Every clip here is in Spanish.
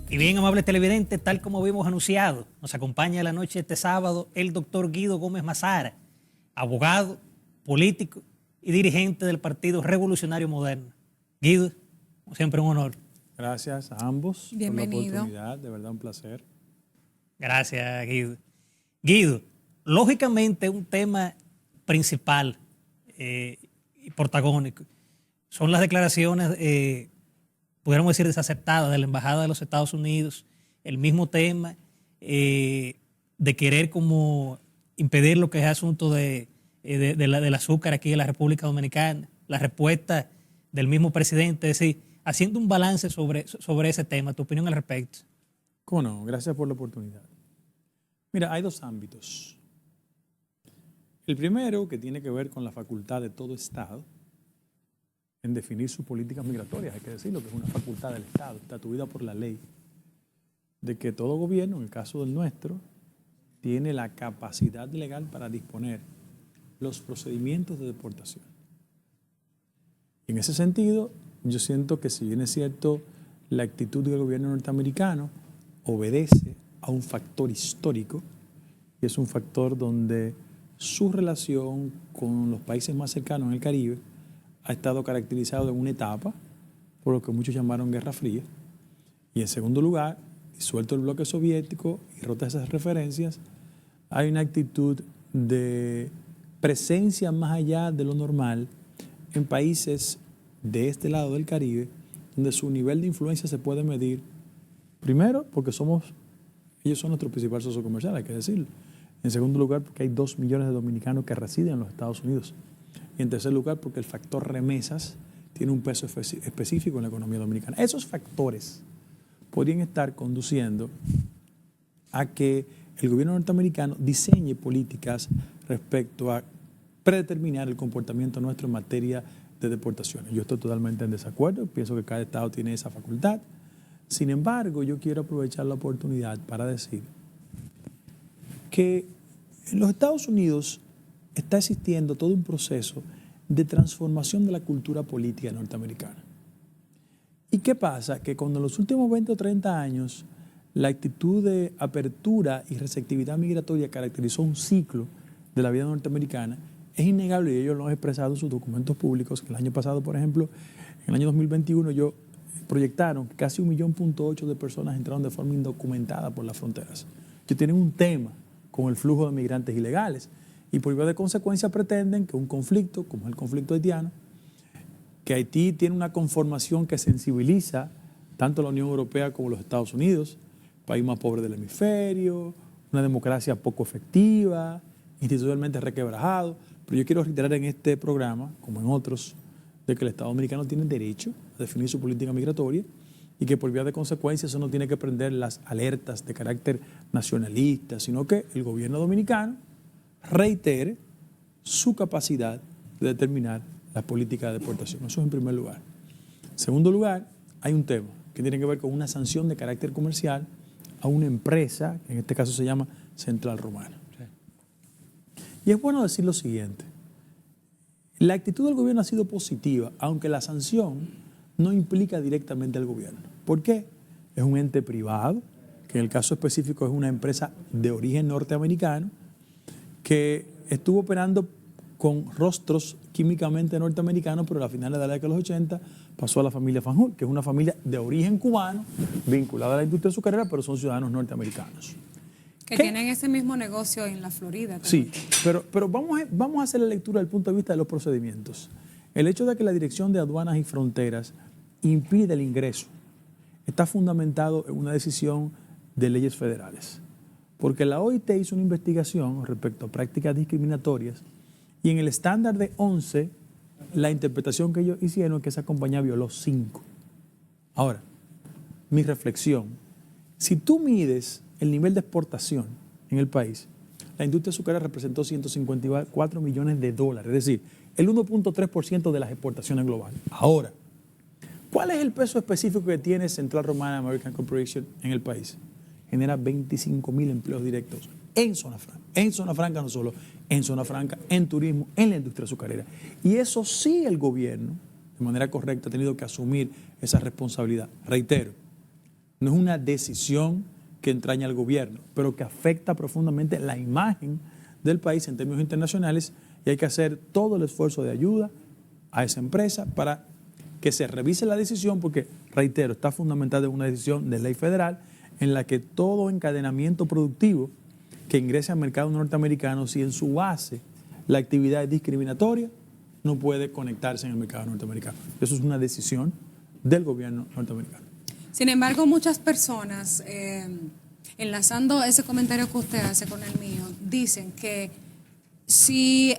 Y bien, amable televidente, tal como habíamos anunciado, nos acompaña la noche de este sábado el doctor Guido Gómez Mazara, abogado, político y dirigente del Partido Revolucionario Moderno. Guido, como siempre, un honor. Gracias a ambos por la oportunidad, de verdad un placer. Gracias, Guido. Guido, lógicamente un tema principal y protagónico son las declaraciones pudiéramos decir, desacertada de la Embajada de los Estados Unidos, el mismo tema de querer como impedir lo que es asunto del azúcar aquí en la República Dominicana, la respuesta del mismo presidente, es decir, haciendo un balance sobre ese tema, tu opinión al respecto. ¿Cómo no? Gracias por la oportunidad. Mira, hay dos ámbitos. El primero, que tiene que ver con la facultad de todo Estado en definir sus políticas migratorias, hay que decirlo, que es una facultad del Estado, estatuida por la ley, de que todo gobierno, en el caso del nuestro, tiene la capacidad legal para disponer los procedimientos de deportación. Y en ese sentido, yo siento que si bien es cierto, la actitud del gobierno norteamericano obedece a un factor histórico, y es un factor donde su relación con los países más cercanos en el Caribe ha estado caracterizado en una etapa por lo que muchos llamaron Guerra Fría. Y en segundo lugar, disuelto el bloque soviético y rotas esas referencias, hay una actitud de presencia más allá de lo normal en países de este lado del Caribe, donde su nivel de influencia se puede medir, primero, porque ellos son nuestro principal socio comercial, hay que decirlo. En segundo lugar, porque hay 2 millones de dominicanos que residen en los Estados Unidos. Y en tercer lugar, porque el factor remesas tiene un peso específico en la economía dominicana. Esos factores podrían estar conduciendo a que el gobierno norteamericano diseñe políticas respecto a predeterminar el comportamiento nuestro en materia de deportaciones. Yo estoy totalmente en desacuerdo, pienso que cada estado tiene esa facultad. Sin embargo, yo quiero aprovechar la oportunidad para decir que en los Estados Unidos está existiendo todo un proceso de transformación de la cultura política norteamericana. ¿Y qué pasa? Que cuando en los últimos 20 o 30 años la actitud de apertura y receptividad migratoria caracterizó un ciclo de la vida norteamericana, es innegable, y ellos lo han expresado en sus documentos públicos, que el año pasado, por ejemplo, en el año 2021, proyectaron que casi 1,8 millones de personas entraron de forma indocumentada por las fronteras. Ellos tienen un tema con el flujo de migrantes ilegales, y por vía de consecuencia pretenden que un conflicto, como el conflicto haitiano, que Haití tiene una conformación que sensibiliza tanto a la Unión Europea como a los Estados Unidos, país más pobre del hemisferio, una democracia poco efectiva, institucionalmente requebrajado. Pero yo quiero reiterar en este programa, como en otros, de que el Estado dominicano tiene derecho a definir su política migratoria y que por vía de consecuencia eso no tiene que prender las alertas de carácter nacionalista, sino que el gobierno dominicano reitere su capacidad de determinar la política de deportación. Eso es en primer lugar. En segundo lugar, hay un tema que tiene que ver con una sanción de carácter comercial a una empresa, que en este caso se llama Central Romana. Y es bueno decir lo siguiente. La actitud del gobierno ha sido positiva, aunque la sanción no implica directamente al gobierno. ¿Por qué? Es un ente privado, que en el caso específico es una empresa de origen norteamericano, que estuvo operando con rostros químicamente norteamericanos, pero a finales de la década de los 80 pasó a la familia Fanjul, que es una familia de origen cubano, vinculada a la industria azucarera, pero son ciudadanos norteamericanos. Que tienen ese mismo negocio en la Florida también. Sí, pero vamos a hacer la lectura desde el punto de vista de los procedimientos. El hecho de que la Dirección de Aduanas y Fronteras impide el ingreso está fundamentado en una decisión de leyes federales. Porque la OIT hizo una investigación respecto a prácticas discriminatorias y en el estándar de 11, la interpretación que ellos hicieron es que esa compañía violó 5. Ahora, mi reflexión, si tú mides el nivel de exportación en el país, la industria azucarera representó 154 millones de dólares, es decir, el 1.3% de las exportaciones globales. Ahora, ¿cuál es el peso específico que tiene Central Romana American Corporation en el país? Genera 25,000 empleos directos en zona franca. En zona franca no solo, en zona franca, en turismo, en la industria azucarera. Y eso sí el gobierno, de manera correcta, ha tenido que asumir esa responsabilidad. Reitero, no es una decisión que entraña al gobierno, pero que afecta profundamente la imagen del país en términos internacionales, y hay que hacer todo el esfuerzo de ayuda a esa empresa para que se revise la decisión, porque, reitero, está fundamentada en una decisión de ley federal en la que todo encadenamiento productivo que ingrese al mercado norteamericano, si en su base la actividad es discriminatoria, no puede conectarse en el mercado norteamericano. Eso es una decisión del gobierno norteamericano. Sin embargo, muchas personas, enlazando ese comentario que usted hace con el mío, dicen que si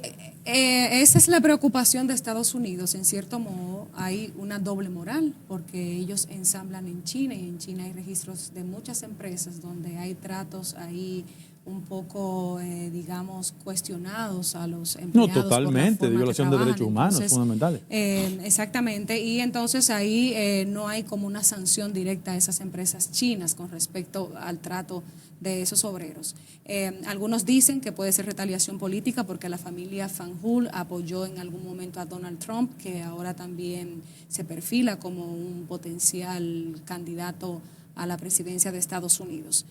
esa es la preocupación de Estados Unidos, en cierto modo hay una doble moral, porque ellos ensamblan en China, y en China hay registros de muchas empresas donde hay tratos ahí un poco, digamos, cuestionados a los empleados. No, totalmente, de violación de derechos humanos fundamentales. Exactamente, y entonces ahí no hay como una sanción directa a esas empresas chinas con respecto al trato de esos obreros. Algunos dicen que puede ser retaliación política porque la familia Fanjul apoyó en algún momento a Donald Trump, que ahora también se perfila como un potencial candidato a la presidencia de Estados Unidos.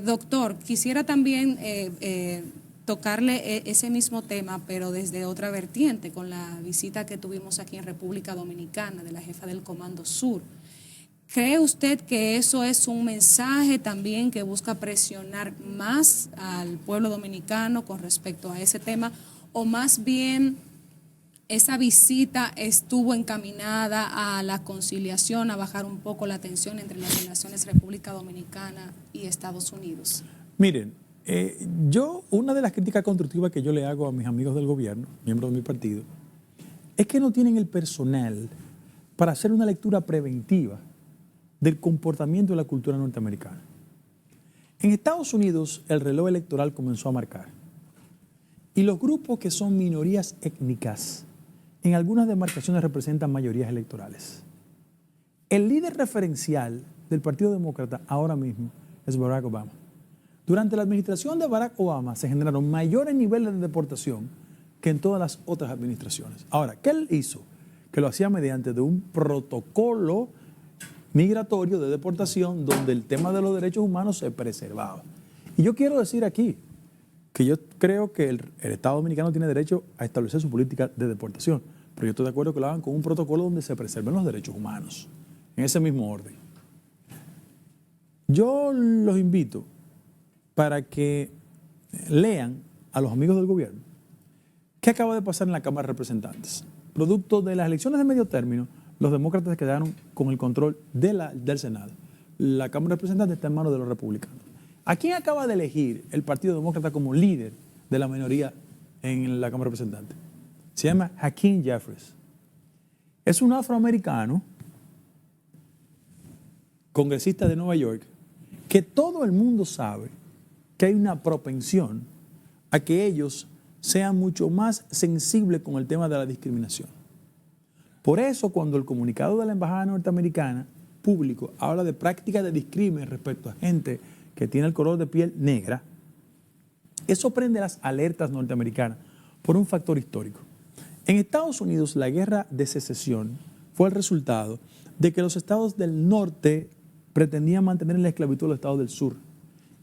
Doctor, quisiera también tocarle ese mismo tema, pero desde otra vertiente, con la visita que tuvimos aquí en República Dominicana de la jefa del Comando Sur. ¿Cree usted que eso es un mensaje también que busca presionar más al pueblo dominicano con respecto a ese tema, o más bien esa visita estuvo encaminada a la conciliación, a bajar un poco la tensión entre las relaciones República Dominicana y Estados Unidos? Miren, una de las críticas constructivas que yo le hago a mis amigos del gobierno, miembros de mi partido, es que no tienen el personal para hacer una lectura preventiva del comportamiento de la cultura norteamericana. En Estados Unidos el reloj electoral comenzó a marcar, y los grupos que son minorías étnicas en algunas demarcaciones representan mayorías electorales. El líder referencial del Partido Demócrata ahora mismo es Barack Obama. Durante la administración de Barack Obama se generaron mayores niveles de deportación que en todas las otras administraciones. Ahora, ¿qué él hizo? Que lo hacía mediante de un protocolo migratorio de deportación donde el tema de los derechos humanos se preservaba. Y yo quiero decir aquí que yo creo que el Estado dominicano tiene derecho a establecer su política de deportación, pero yo estoy de acuerdo que lo hagan con un protocolo donde se preserven los derechos humanos, en ese mismo orden. Yo los invito para que lean a los amigos del gobierno qué acaba de pasar en la Cámara de Representantes. Producto de las elecciones de medio término, los demócratas se quedaron con el control del Senado. La Cámara de Representantes está en manos de los republicanos. ¿A quién acaba de elegir el Partido Demócrata como líder de la minoría en la Cámara de Representantes? Se llama Hakeem Jeffries. Es un afroamericano, congresista de Nueva York, que todo el mundo sabe que hay una propensión a que ellos sean mucho más sensibles con el tema de la discriminación. Por eso, cuando el comunicado de la Embajada Norteamericana público habla de prácticas de discriminación respecto a gente que tiene el color de piel negra, eso prende las alertas norteamericanas por un factor histórico. En Estados Unidos, la guerra de secesión fue el resultado de que los estados del norte pretendían mantener en la esclavitud a los estados del sur.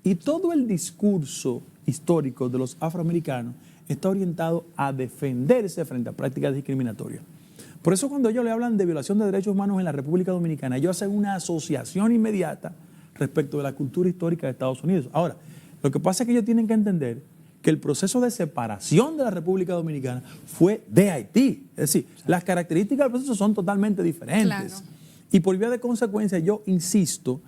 Y todo el discurso histórico de los afroamericanos está orientado a defenderse frente a prácticas discriminatorias. Por eso cuando ellos le hablan de violación de derechos humanos en la República Dominicana, ellos hacen una asociación inmediata respecto de la cultura histórica de Estados Unidos. Ahora, lo que pasa es que ellos tienen que entender que el proceso de separación de la República Dominicana fue de Haití. Es decir, las características del proceso son totalmente diferentes. Claro. Y por vía de consecuencia, yo insisto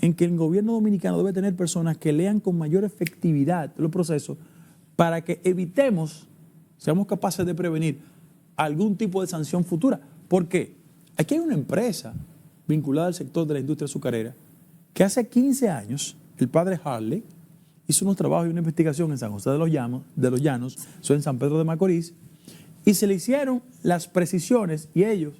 en que el gobierno dominicano debe tener personas que lean con mayor efectividad los procesos para que evitemos, seamos capaces de prevenir algún tipo de sanción futura. ¿Por qué? Aquí hay una empresa vinculada al sector de la industria azucarera que hace 15 años, el padre Harley hizo unos trabajos y una investigación en San José de los Llanos, eso en San Pedro de Macorís, y se le hicieron las precisiones y ellos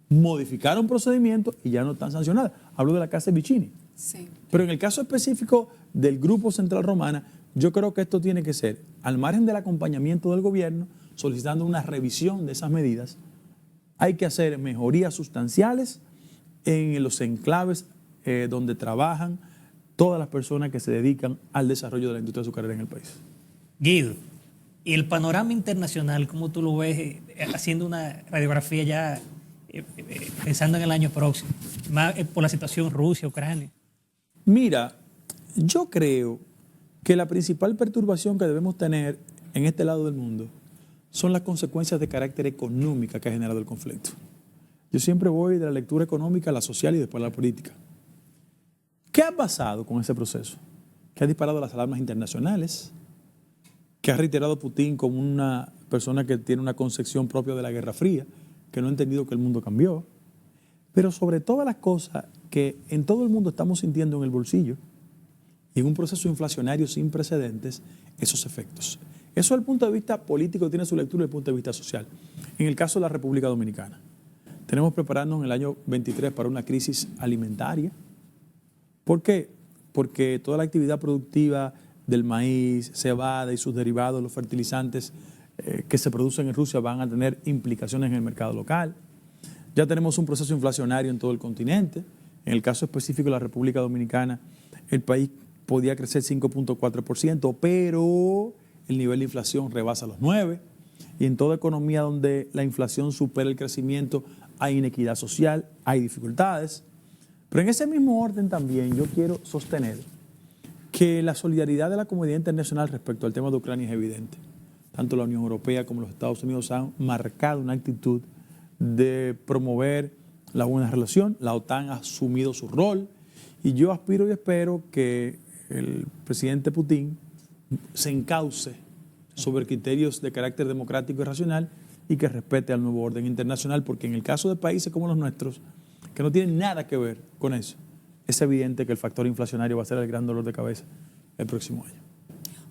modificaron procedimientos y ya no están sancionados. Hablo de la casa Vicini. Sí. Pero en el caso específico del Grupo Central Romana, yo creo que esto tiene que ser, al margen del acompañamiento del gobierno, solicitando una revisión de esas medidas, hay que hacer mejorías sustanciales en los enclaves donde trabajan todas las personas que se dedican al desarrollo de la industria azucarera en el país. Guido, y el panorama internacional, ¿cómo tú lo ves haciendo una radiografía ya pensando en el año próximo, más por la situación Rusia, Ucrania? Mira, yo creo que la principal perturbación que debemos tener en este lado del mundo son las consecuencias de carácter económico que ha generado el conflicto. Yo siempre voy de la lectura económica a la social y después a la política. ¿Qué ha pasado con ese proceso? Que ha disparado las alarmas internacionales, que ha reiterado a Putin como una persona que tiene una concepción propia de la Guerra Fría, que no ha entendido que el mundo cambió, pero sobre todas las cosas que en todo el mundo estamos sintiendo en el bolsillo y en un proceso inflacionario sin precedentes, esos efectos. Eso desde el punto de vista político tiene su lectura desde el punto de vista social. En el caso de la República Dominicana, tenemos prepararnos en el año 23 para una crisis alimentaria. ¿Por qué? Porque toda la actividad productiva del maíz, cebada y sus derivados, los fertilizantes que se producen en Rusia van a tener implicaciones en el mercado local. Ya tenemos un proceso inflacionario en todo el continente. En el caso específico de la República Dominicana, el país podía crecer 5.4%, pero el nivel de inflación rebasa los 9%. Y en toda economía donde la inflación supera el crecimiento, hay inequidad social, hay dificultades. Pero en ese mismo orden también yo quiero sostener que la solidaridad de la comunidad internacional respecto al tema de Ucrania es evidente. Tanto la Unión Europea como los Estados Unidos han marcado una actitud de promover la buena relación. La OTAN ha asumido su rol y yo aspiro y espero que el presidente Putin se encauce sobre criterios de carácter democrático y racional y que respete al nuevo orden internacional, porque en el caso de países como los nuestros, que no tienen nada que ver con eso, es evidente que el factor inflacionario va a ser el gran dolor de cabeza el próximo año.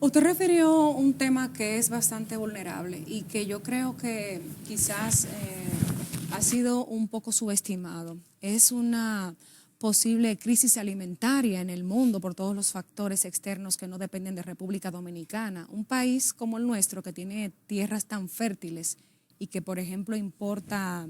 Usted refirió un tema que es bastante vulnerable y que yo creo que quizás ha sido un poco subestimado. Es una posible crisis alimentaria en el mundo por todos los factores externos que no dependen de República Dominicana. Un país como el nuestro que tiene tierras tan fértiles y que, por ejemplo, importa,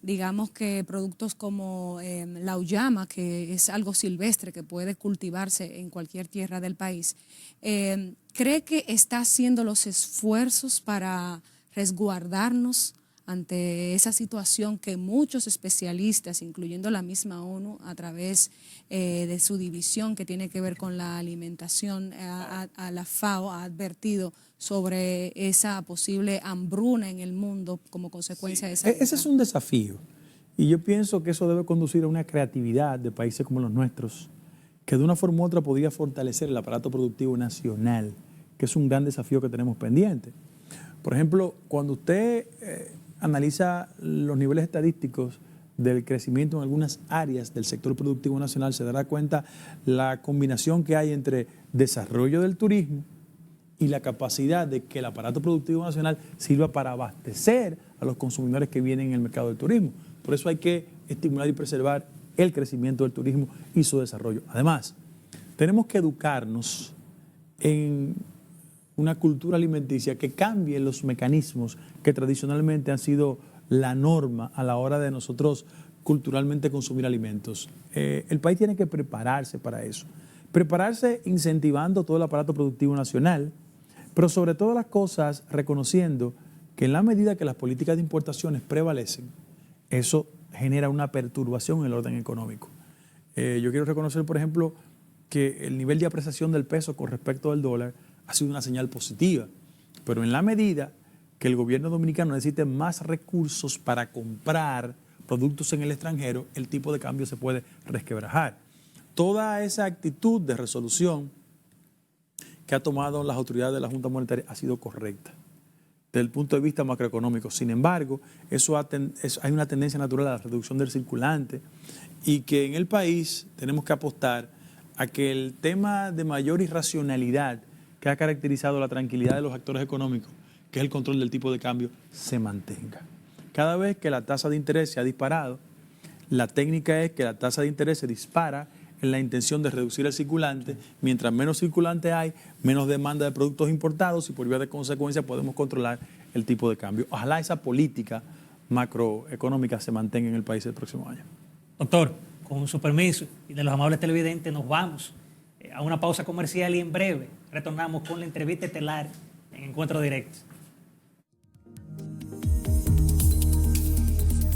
digamos que productos como la uyama, que es algo silvestre que puede cultivarse en cualquier tierra del país, ¿cree que está haciendo los esfuerzos para resguardarnos ante esa situación que muchos especialistas, incluyendo la misma ONU, a través de su división que tiene que ver con la alimentación, a la FAO, ha advertido sobre esa posible hambruna en el mundo como consecuencia de esa guerra? Ese es un desafío y yo pienso que eso debe conducir a una creatividad de países como los nuestros, que de una forma u otra podría fortalecer el aparato productivo nacional, que es un gran desafío que tenemos pendiente. Por ejemplo, cuando usted analiza los niveles estadísticos del crecimiento en algunas áreas del sector productivo nacional, se dará cuenta la combinación que hay entre desarrollo del turismo y la capacidad de que el aparato productivo nacional sirva para abastecer a los consumidores que vienen en el mercado del turismo. Por eso hay que estimular y preservar el crecimiento del turismo y su desarrollo. Además, tenemos que educarnos en una cultura alimenticia que cambie los mecanismos que tradicionalmente han sido la norma a la hora de nosotros culturalmente consumir alimentos. El país tiene que prepararse para eso. Prepararse incentivando todo el aparato productivo nacional, pero sobre todas las cosas reconociendo que en la medida que las políticas de importaciones prevalecen, eso genera una perturbación en el orden económico. Yo quiero reconocer, por ejemplo, que el nivel de apreciación del peso con respecto al dólar ha sido una señal positiva, pero en la medida que el gobierno dominicano necesite más recursos para comprar productos en el extranjero, el tipo de cambio se puede resquebrajar. Toda esa actitud de resolución que ha tomado las autoridades de la Junta Monetaria ha sido correcta desde el punto de vista macroeconómico. Sin embargo, hay una tendencia natural a la reducción del circulante y que en el país tenemos que apostar a que el tema de mayor irracionalidad que ha caracterizado la tranquilidad de los actores económicos, que es el control del tipo de cambio, se mantenga. Cada vez que la tasa de interés se ha disparado, la técnica es que la tasa de interés se dispara en la intención de reducir el circulante. Mientras menos circulante hay, menos demanda de productos importados y por vía de consecuencia podemos controlar el tipo de cambio. Ojalá esa política macroeconómica se mantenga en el país el próximo año. Doctor, con su permiso y de los amables televidentes, nos vamos a una pausa comercial y en breve retornamos con la entrevista estelar en Encuentro Directo.